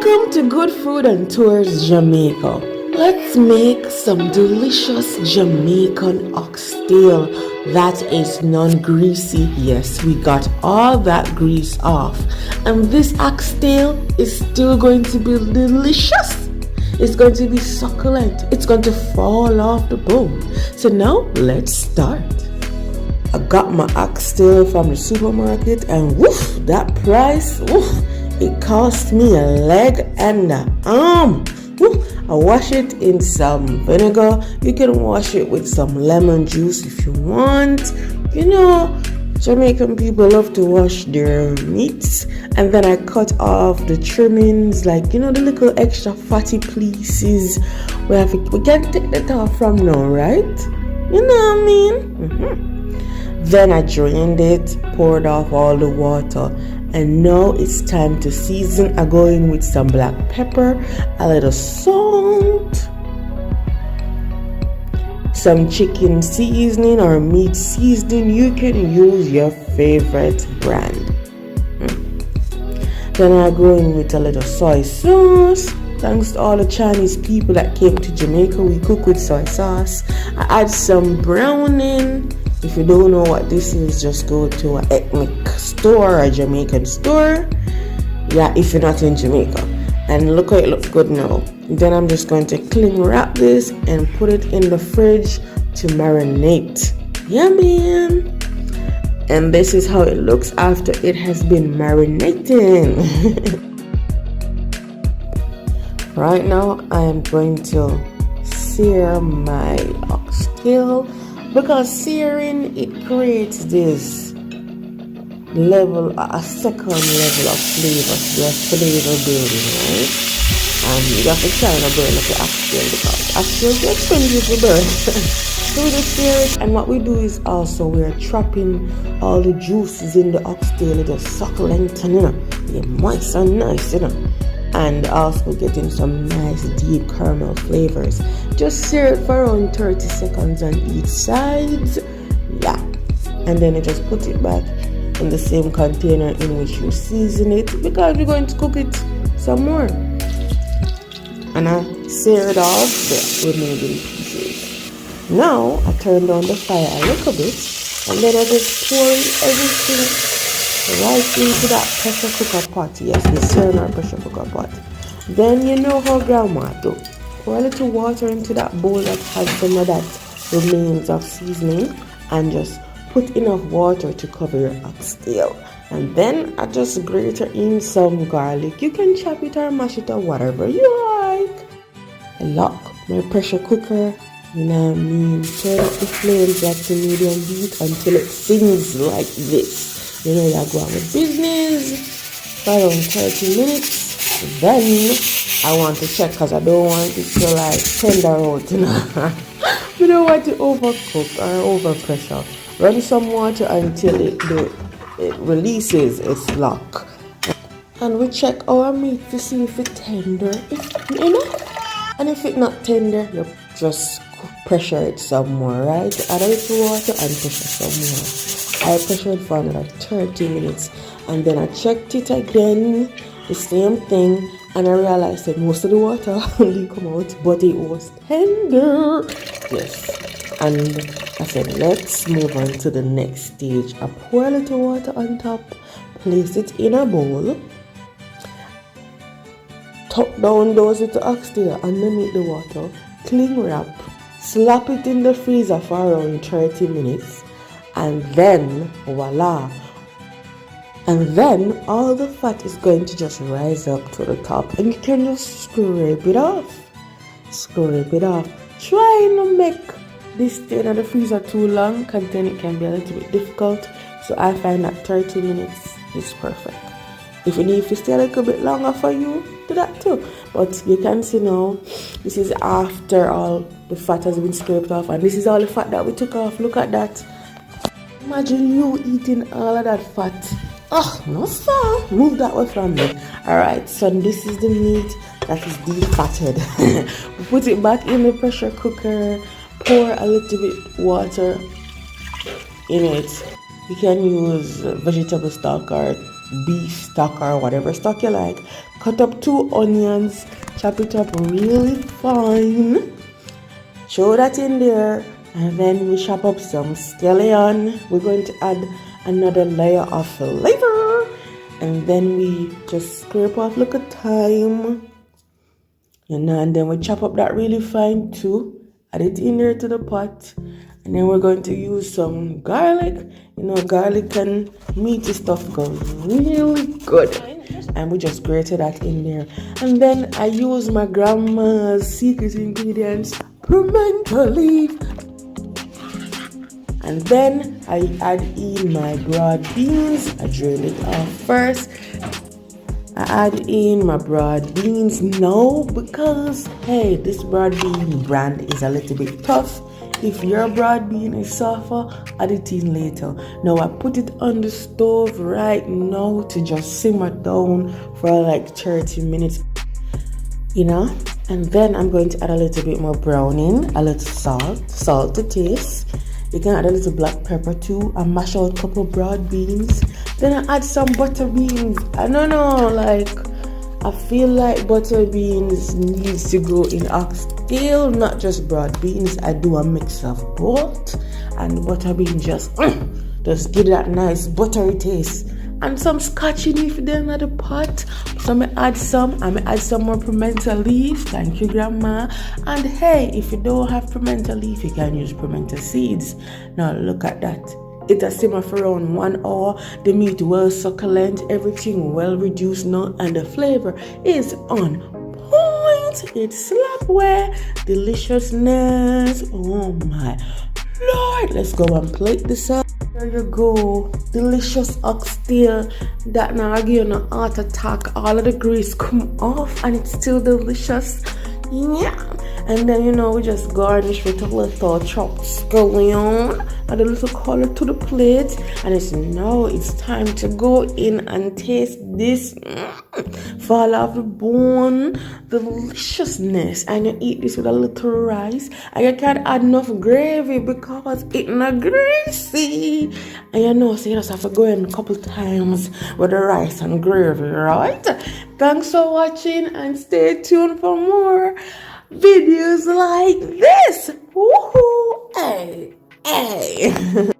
Welcome to Good Food and Tours Jamaica. Let's make some delicious Jamaican oxtail that is non-greasy. Yes, we got all that grease off. And this oxtail is still going to be delicious. It's going to be succulent. It's going to fall off the bone. So now let's start. I got my oxtail from the supermarket and woof, that price, woof, it cost me a leg and an arm. Woof. I wash it in some vinegar. You can wash it with some lemon juice if you want. You know, Jamaican people love to wash their meats. And then I cut off the trimmings, like, you know, the little extra fatty pieces. We can take that off from now, right? You know what I mean? Then I drained it, poured off all the water, and now it's time to season. I go in with some black pepper, a little salt, some chicken seasoning or meat seasoning. You can use your favorite brand. Then I go in with a little soy sauce. Thanks to all the Chinese people that came to Jamaica, we cook with soy sauce. I add some browning. If you don't know what this is, just go to an ethnic store or a Jamaican store. Yeah, if you're not in Jamaica. And look how it looks good now. Then I'm just going to cling wrap this and put it in the fridge to marinate. Yeah, man. And this is how it looks after it has been marinating. Right now, I am going to sear my oxtail. Because searing, it creates this level, a second level of flavor, your flavor building, right? And you have to try to burn up the oxtail because oxtail is expensive to burn. So we just sear it, and what we do is also we are trapping all the juices in the oxtail. It just succulent and, you know, they're moist and nice, you know. And also getting some nice deep caramel flavors. Just sear it for around 30 seconds on each side. Yeah. And then you just put it back in the same container in which you season it, because we're going to cook it some more. And I sear it off the remaining pieces. Now I turn down the fire a little bit, and then I just pour everything right into that pressure cooker pot. Yes, the searing or pressure cooker pot. Then you know how grandma do. Pour a little water into that bowl that has some of that remains of seasoning, and just put enough water to cover your oxtail. And then I just grate in some garlic. You can chop it or mash it or whatever you like. I lock my pressure cooker. You know what I mean? Turn up the flames back to medium heat until it sings like this. You know, you're going with business for around 30 minutes. Then I want to check because I don't want it to like tender out, you know. You don't want to overcook or overpressure. Run some water until it releases its lock. And we check our meat to see if it's tender, if enough. And if it's not tender, you just pressure it some more, right? Add a little water and pressure some more. I pressured for another 30 minutes, and then I checked it again, the same thing, and I realized that most of the water only come out, but it was tender. Yes. And I said, let's move on to the next stage. I pour a little water on top, place it in a bowl, tuck down those little oxtail underneath the water, cling wrap, slap it in the freezer for around 30 minutes. And then, voila. And then all the fat is going to just rise up to the top, and you can just scrape it off. Scrape it off. Try not to make this stay in the freezer too long, because then it can be a little bit difficult. So I find that 30 minutes is perfect. If you need to stay a little bit longer for you, do that too. But you can see now, this is after all the fat has been scraped off, and this is all the fat that we took off. Look at that. Imagine you eating all of that fat. Oh, no sir. Move that way from me. Alright, so this is the meat that is defatted. We put it back in the pressure cooker. Pour a little bit water in it. You can use vegetable stock or beef stock or whatever stock you like. Cut up 2 onions, chop it up really fine. Throw that in there, and then we chop up some scallion. We're going to add another layer of flavor, and then we just scrape off little thyme, and then we chop up that really fine too. Add it in there to the pot, and then we're going to use some garlic. Garlic and meaty stuff goes really good, and we just grated that in there. And then I use my grandma's secret ingredients, pimento leaf. And then I add in my broad beans. I drain it off first. I add in my broad beans now because, hey, this broad bean brand is a little bit tough. If your broad bean is softer, add it in later. Now I put it on the stove right now to just simmer down for like 30 minutes. And then I'm going to add a little bit more browning, a little salt to taste. You can add a little black pepper too, and mash out a couple broad beans. Then I add some butter beans. I don't know, I feel like butter beans needs to go in oxtail, not just broad beans. I do a mix of both, and butter beans just give that nice buttery taste. And some scotch in if they're not a pot. So I add some more pimento leaf. Thank you, Grandma. And hey, if you don't have pimento leaf, you can use pimento seeds. Now look at that. It has simmered for around 1 hour. The meat well succulent, everything well reduced now, and the flavor is on point. It's slapware, deliciousness. Oh my Lord, let's go and plate this up. There you go, delicious oxtail that now give you an heart attack. All of the grease come off and it's still delicious. Yeah. And then we just garnish with a little chopped scallion, add a little color to the plate, and it's time to go in and taste this fall off the bone deliciousness. And you eat this with a little rice, and you can't add enough gravy because it's not greasy. And so you just have to go in a couple times with the rice and gravy, right? Thanks for watching, and stay tuned for more videos like this. Woohoo! Hey.